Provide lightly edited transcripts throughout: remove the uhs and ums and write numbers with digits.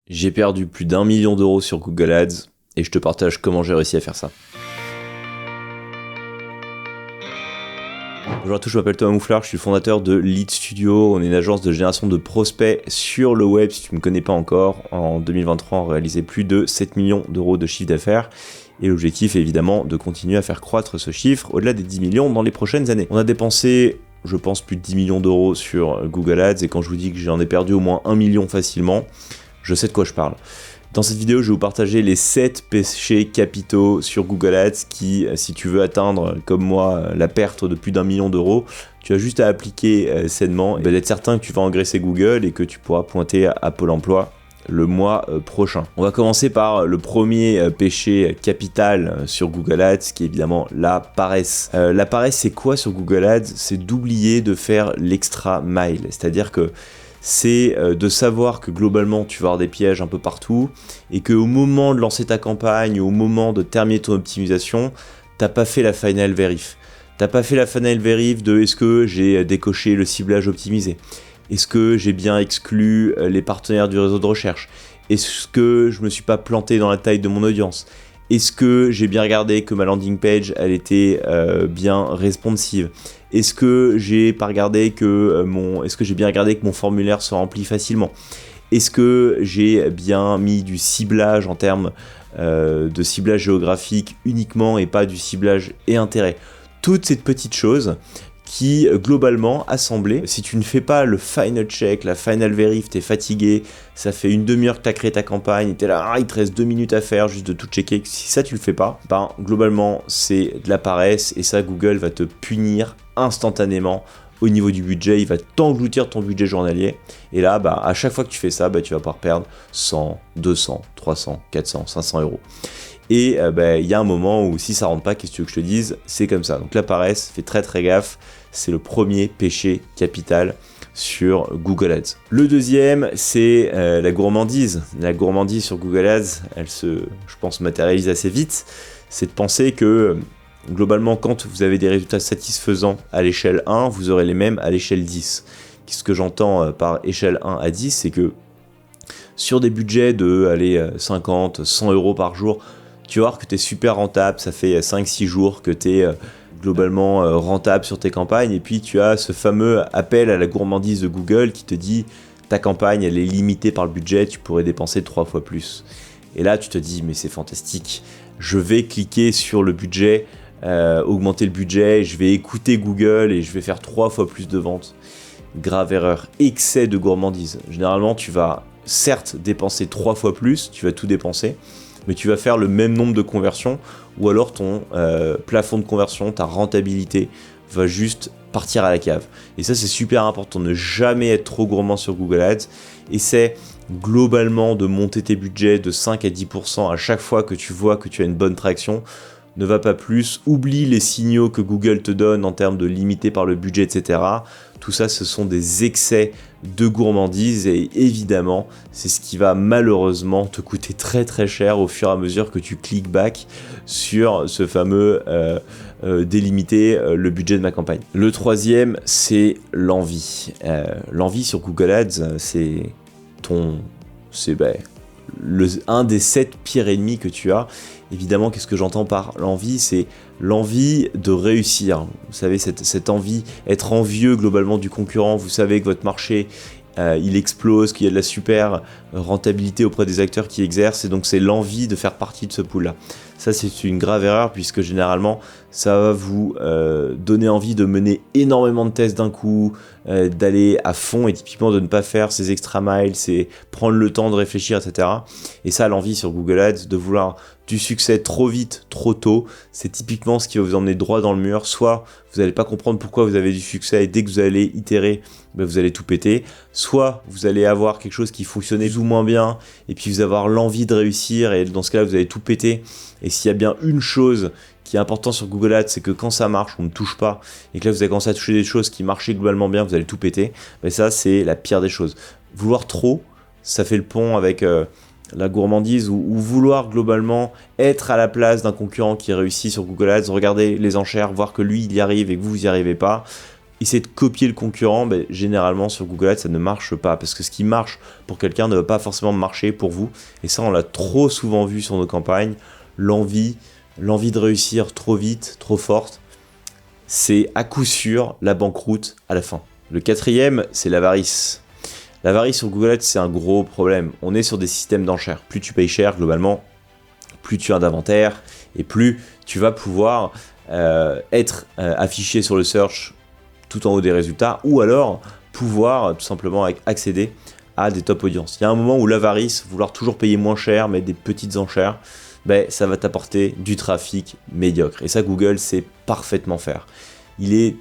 J'ai perdu plus d'1 million d'euros sur Google Ads et je te partage comment j'ai réussi à faire ça. Bonjour à tous, je m'appelle Thomas Mouflard, je suis le fondateur de Lead Studio. On est une agence de génération de prospects sur le web. Si tu ne me connais pas encore, en 2023, on réalisait plus de 7 millions d'euros de chiffre d'affaires. Et l'objectif est évidemment de continuer à faire croître ce chiffre au-delà des 10 millions dans les prochaines années. On a dépensé, je pense, plus de 10 millions d'euros sur Google Ads. Et quand je vous dis que j'en ai perdu au moins 1 million facilement, je sais de quoi je parle. Dans cette vidéo, je vais vous partager les 7 péchés capitaux sur Google Ads qui, si tu veux atteindre, comme moi, la perte de plus d'1 million d'euros, tu as juste à appliquer sainement, et d'être certain que tu vas engraisser Google et que tu pourras pointer à Pôle emploi le mois prochain. On va commencer par le premier péché capital sur Google Ads, qui est évidemment la paresse. La paresse, c'est quoi sur Google Ads? C'est d'oublier de faire l'extra mile, c'est-à-dire que c'est de savoir que globalement tu vas avoir des pièges un peu partout et qu'au moment de lancer ta campagne, au moment de terminer ton optimisation, t'as pas fait la final verif. T'as pas fait la final verif de est-ce que j'ai décoché le ciblage optimisé? Est-ce que j'ai bien exclu les partenaires du réseau de recherche? Est-ce que je me suis pas planté dans la taille de mon audience? Est-ce que j'ai bien regardé que ma landing page elle était bien responsive? Est-ce que j'ai pas regardé que j'ai bien regardé que mon formulaire se remplit facilement? Est-ce que j'ai bien mis du ciblage en termes de ciblage géographique uniquement et pas du ciblage et intérêt? Toutes ces petites choses qui, globalement, assemblées, si tu ne fais pas le final check, la final verif, t'es fatigué, ça fait une demi-heure que t'as créé ta campagne, t'es là, il te reste 2 minutes à faire, juste de tout checker, si ça tu le fais pas, ben, globalement, c'est de la paresse, et ça, Google va te punir instantanément au niveau du budget, il va t'engloutir ton budget journalier, et là, bah, à chaque fois que tu fais ça, bah, tu vas pouvoir perdre 100, 200, 300, 400, 500 euros. Et il y a un moment où si ça rentre pas, qu'est-ce que tu veux que je te dise? C'est comme ça. Donc la paresse, fais très très gaffe. C'est le premier péché capital sur Google Ads. Le deuxième, c'est la gourmandise. La gourmandise sur Google Ads, elle se, je pense, matérialise assez vite. C'est de penser que globalement, quand vous avez des résultats satisfaisants à l'échelle 1, vous aurez les mêmes à l'échelle 10. Ce que j'entends par échelle 1 à 10, c'est que sur des budgets de 50, 100 euros par jour, tu vas voir que tu es super rentable, ça fait 5-6 jours que tu es globalement rentable sur tes campagnes, et puis tu as ce fameux appel à la gourmandise de Google qui te dit ta campagne elle est limitée par le budget, tu pourrais dépenser 3 fois plus. Et là tu te dis mais c'est fantastique, je vais cliquer sur le budget, augmenter le budget, je vais écouter Google et je vais faire 3 fois plus de ventes. Grave erreur, excès de gourmandise. Généralement tu vas certes dépenser 3 fois plus, tu vas tout dépenser, mais tu vas faire le même nombre de conversions, ou alors ton plafond de conversion, ta rentabilité va juste partir à la cave. Et ça c'est super important, ne jamais être trop gourmand sur Google Ads. Essaie globalement de monter tes budgets de 5 à 10% à chaque fois que tu vois que tu as une bonne traction. Ne va pas plus, oublie les signaux que Google te donne en termes de limité par le budget, etc. Tout ça, ce sont des excès de gourmandise et évidemment, c'est ce qui va malheureusement te coûter très très cher au fur et à mesure que tu cliques back sur ce fameux délimiter le budget de ma campagne. Le troisième, c'est l'envie. L'envie sur Google Ads, c'est un des 7 pires ennemis que tu as. Évidemment, qu'est-ce que j'entends par l'envie? C'est l'envie de réussir. Vous savez, cette envie, être envieux globalement du concurrent. Vous savez que votre marché, il explose, qu'il y a de la super rentabilité auprès des acteurs qui exercent. Et donc, c'est l'envie de faire partie de ce pool-là. Ça, c'est une grave erreur puisque généralement, ça va vous donner envie de mener énormément de tests d'un coup, d'aller à fond et typiquement de ne pas faire ces extra miles, c'est prendre le temps de réfléchir, etc. Et ça, l'envie sur Google Ads, de vouloir du succès trop vite, trop tôt, c'est typiquement ce qui va vous emmener droit dans le mur. Soit vous n'allez pas comprendre pourquoi vous avez du succès et dès que vous allez itérer, vous allez tout péter. Soit vous allez avoir quelque chose qui fonctionnait plus ou moins bien et puis vous allez avoir l'envie de réussir et dans ce cas-là, vous allez tout péter. Et s'il y a bien une chose qui est importante sur Google Ads, c'est que quand ça marche, on ne touche pas, et que là vous avez commencé à toucher des choses qui marchaient globalement bien, vous allez tout péter, mais ça c'est la pire des choses. Vouloir trop, ça fait le pont avec la gourmandise, ou vouloir globalement être à la place d'un concurrent qui réussit sur Google Ads, regarder les enchères, voir que lui il y arrive et que vous y arrivez pas, essayer de copier le concurrent, ben, généralement sur Google Ads ça ne marche pas, parce que ce qui marche pour quelqu'un ne va pas forcément marcher pour vous, et ça on l'a trop souvent vu sur nos campagnes. L'envie de réussir trop vite, trop forte, c'est à coup sûr la banqueroute à la fin. Le quatrième, c'est l'avarice. L'avarice sur Google Ads, c'est un gros problème. On est sur des systèmes d'enchères. Plus tu payes cher, globalement, plus tu as d'inventaire, et plus tu vas pouvoir être affiché sur le search tout en haut des résultats, ou alors pouvoir tout simplement accéder à des top audiences. Il y a un moment où l'avarice, vouloir toujours payer moins cher, mettre des petites enchères, ben, ça va t'apporter du trafic médiocre. Et ça, Google sait parfaitement faire. Il est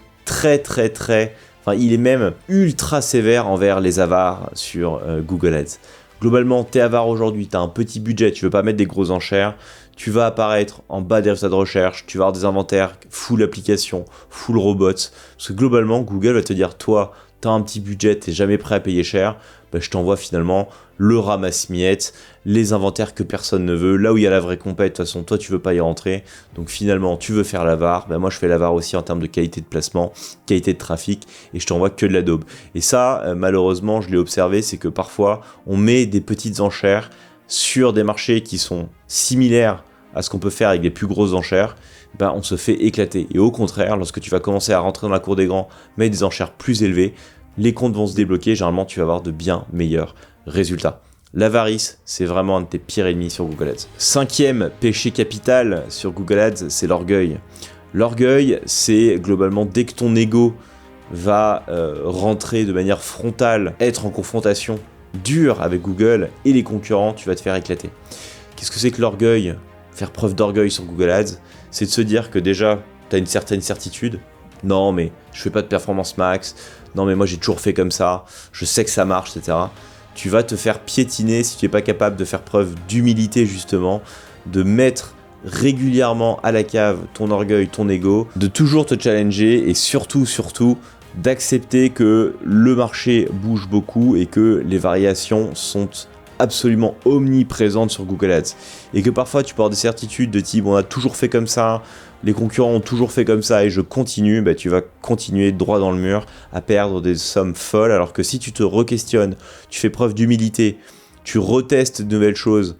il est même ultra sévère envers les avares sur Google Ads. Globalement, t'es avare aujourd'hui, t'as un petit budget, tu veux pas mettre des grosses enchères, tu vas apparaître en bas des résultats de recherche, tu vas avoir des inventaires full application, full robots, parce que globalement, Google va te dire, toi, t'as un petit budget, t'es jamais prêt à payer cher, ben, je t'envoie finalement le ramasse-miettes, les inventaires que personne ne veut, là où il y a la vraie compète, de toute façon, toi, tu veux pas y rentrer, donc finalement, tu veux faire l'avare, ben moi, je fais l'avare aussi en termes de qualité de placement, qualité de trafic, et je t'envoie que de la daube. Et ça, malheureusement, je l'ai observé, c'est que parfois, on met des petites enchères sur des marchés qui sont similaires à ce qu'on peut faire avec des plus grosses enchères, ben on se fait éclater. Et au contraire, lorsque tu vas commencer à rentrer dans la cour des grands, mettre des enchères plus élevées, les comptes vont se débloquer, généralement tu vas avoir de bien meilleurs résultats. L'avarice, c'est vraiment un de tes pires ennemis sur Google Ads. Cinquième péché capital sur Google Ads, c'est l'orgueil. L'orgueil, c'est globalement dès que ton ego va rentrer de manière frontale, être en confrontation dure avec Google et les concurrents, tu vas te faire éclater. Qu'est-ce que c'est que l'orgueil ? Faire preuve d'orgueil sur Google Ads, c'est de se dire que déjà, tu as une certaine certitude. Non, mais je fais pas de performance max. Non, mais moi, j'ai toujours fait comme ça. Je sais que ça marche, etc. Tu vas te faire piétiner si tu n'es pas capable de faire preuve d'humilité, justement, de mettre régulièrement à la cave ton orgueil, ton ego, de toujours te challenger et surtout, d'accepter que le marché bouge beaucoup et que les variations sont absolument omniprésente sur Google Ads, et que parfois tu peux avoir des certitudes de type on a toujours fait comme ça, les concurrents ont toujours fait comme ça et je continue, bah, tu vas continuer droit dans le mur à perdre des sommes folles, alors que si tu te re-questionnes, tu fais preuve d'humilité, tu retestes de nouvelles choses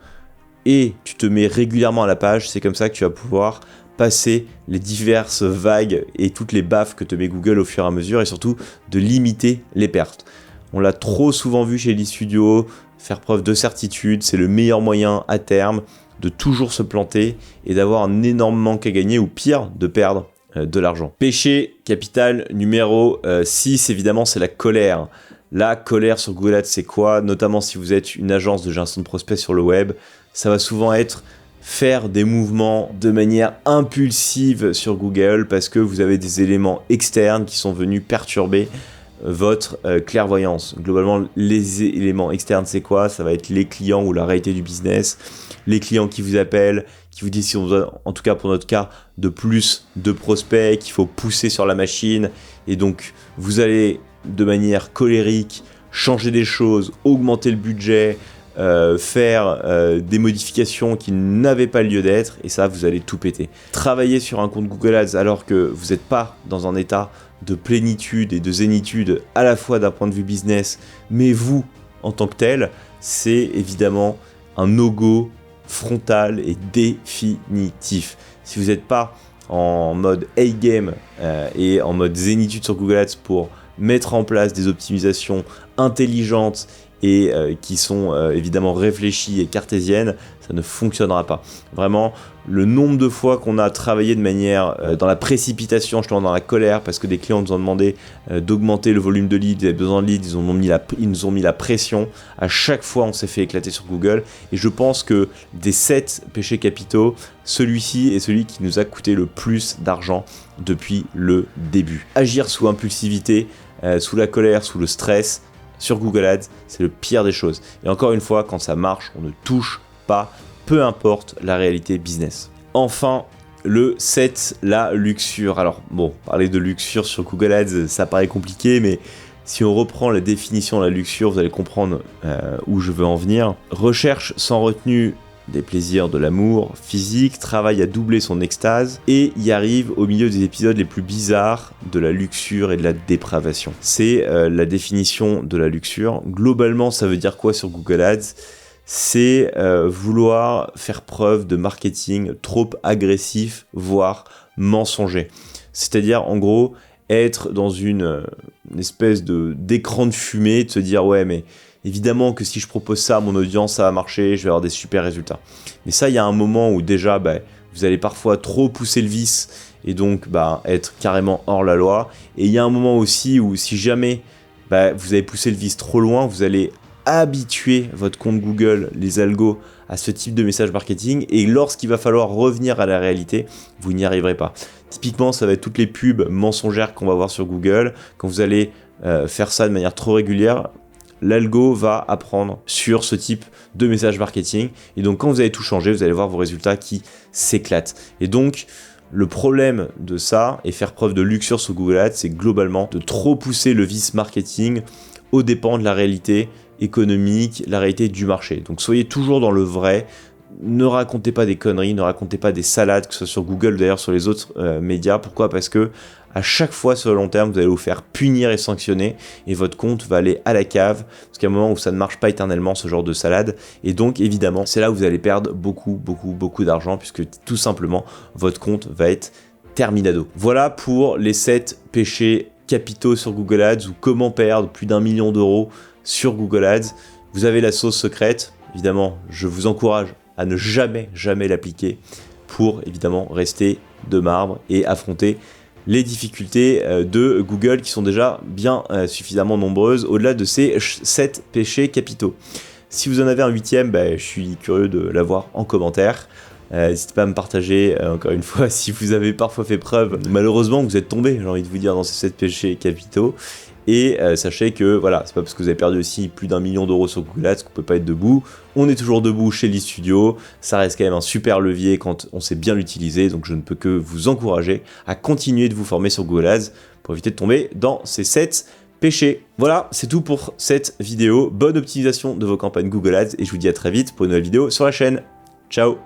et tu te mets régulièrement à la page, c'est comme ça que tu vas pouvoir passer les diverses vagues et toutes les baffes que te met Google au fur et à mesure, et surtout de limiter les pertes. On l'a trop souvent vu chez Lead Studio, faire preuve de certitude, c'est le meilleur moyen à terme de toujours se planter et d'avoir un énorme manque à gagner, ou pire, de perdre de l'argent. Péché capital numéro 6, évidemment, c'est la colère. La colère sur Google Ads, c'est quoi ? Notamment si vous êtes une agence de gestion de prospects sur le web, ça va souvent être faire des mouvements de manière impulsive sur Google parce que vous avez des éléments externes qui sont venus perturber votre clairvoyance. Globalement, les éléments externes, c'est quoi ? Ça va être les clients ou la réalité du business, les clients qui vous appellent, qui vous disent si on doit, en tout cas pour notre cas, de plus de prospects, qu'il faut pousser sur la machine, et donc vous allez de manière colérique changer des choses, augmenter le budget, faire des modifications qui n'avaient pas lieu d'être, et ça, vous allez tout péter. Travailler sur un compte Google Ads alors que vous n'êtes pas dans un état de plénitude et de zénitude, à la fois d'un point de vue business, mais vous, en tant que tel, c'est évidemment un no-go frontal et définitif. Si vous n'êtes pas en mode A-game et en mode zénitude sur Google Ads pour mettre en place des optimisations intelligentes et qui sont évidemment réfléchies et cartésiennes, ça ne fonctionnera pas. Vraiment, le nombre de fois qu'on a travaillé de manière dans la précipitation, justement dans la colère, parce que des clients nous ont demandé d'augmenter le volume de leads, ils avaient besoin de leads, ils nous ont mis la pression, à chaque fois on s'est fait éclater sur Google, et je pense que des 7 péchés capitaux, celui-ci est celui qui nous a coûté le plus d'argent depuis le début. Agir sous impulsivité, sous la colère, sous le stress, sur Google Ads, c'est le pire des choses. Et encore une fois, quand ça marche, on ne touche pas, peu importe la réalité business. Enfin, le 7, la luxure. Alors bon, parler de luxure sur Google Ads, ça paraît compliqué, mais si on reprend la définition de la luxure, vous allez comprendre où je veux en venir. Recherche sans retenue des plaisirs de l'amour physique, travaille à doubler son extase et y arrive au milieu des épisodes les plus bizarres de la luxure et de la dépravation. C'est la définition de la luxure. Globalement, ça veut dire quoi sur Google Ads ? C'est vouloir faire preuve de marketing trop agressif, voire mensonger. C'est-à-dire, en gros, être dans une espèce d'écran de fumée, de se dire « ouais, mais évidemment que si je propose ça à mon audience, ça va marcher, je vais avoir des super résultats. » Mais ça, il y a un moment où déjà, vous allez parfois trop pousser le vice et donc être carrément hors la loi. Et il y a un moment aussi où si jamais vous avez poussé le vice trop loin, vous allez habituer votre compte Google, les algos, à ce type de message marketing, et lorsqu'il va falloir revenir à la réalité, vous n'y arriverez pas. Typiquement, ça va être toutes les pubs mensongères qu'on va voir sur Google. Quand vous allez faire ça de manière trop régulière, l'algo va apprendre sur ce type de message marketing, et donc quand vous allez tout changer, vous allez voir vos résultats qui s'éclatent. Et donc, le problème de ça, et faire preuve de luxure sur Google Ads, c'est globalement de trop pousser le vice marketing aux dépens de la réalité économique, la réalité du marché. Donc soyez toujours dans le vrai, ne racontez pas des conneries, ne racontez pas des salades, que ce soit sur Google ou d'ailleurs sur les autres médias. Pourquoi ? Parce que à chaque fois sur le long terme, vous allez vous faire punir et sanctionner et votre compte va aller à la cave parce qu'il y a un moment où ça ne marche pas éternellement ce genre de salade, et donc évidemment c'est là où vous allez perdre beaucoup d'argent puisque tout simplement votre compte va être terminado. Voilà pour les 7 péchés capitaux sur Google Ads, ou comment perdre plus d'1 million d'euros sur Google Ads. Vous avez la sauce secrète, évidemment je vous encourage à ne jamais l'appliquer pour évidemment rester de marbre et affronter les difficultés de Google qui sont déjà bien suffisamment nombreuses au-delà de ces 7 péchés capitaux. Si vous en avez un 8e, je suis curieux de l'avoir en commentaire. N'hésitez pas à me partager, encore une fois, si vous avez parfois fait preuve, malheureusement, vous êtes tombé, j'ai envie de vous dire, dans ces 7 péchés capitaux. Et sachez que voilà, c'est pas parce que vous avez perdu aussi plus d'1 million d'euros sur Google Ads qu'on peut pas être debout. On est toujours debout chez Lead Studio. Ça reste quand même un super levier quand on sait bien l'utiliser. Donc je ne peux que vous encourager à continuer de vous former sur Google Ads pour éviter de tomber dans ces 7 péchés. Voilà, c'est tout pour cette vidéo. Bonne optimisation de vos campagnes Google Ads et je vous dis à très vite pour une nouvelle vidéo sur la chaîne. Ciao!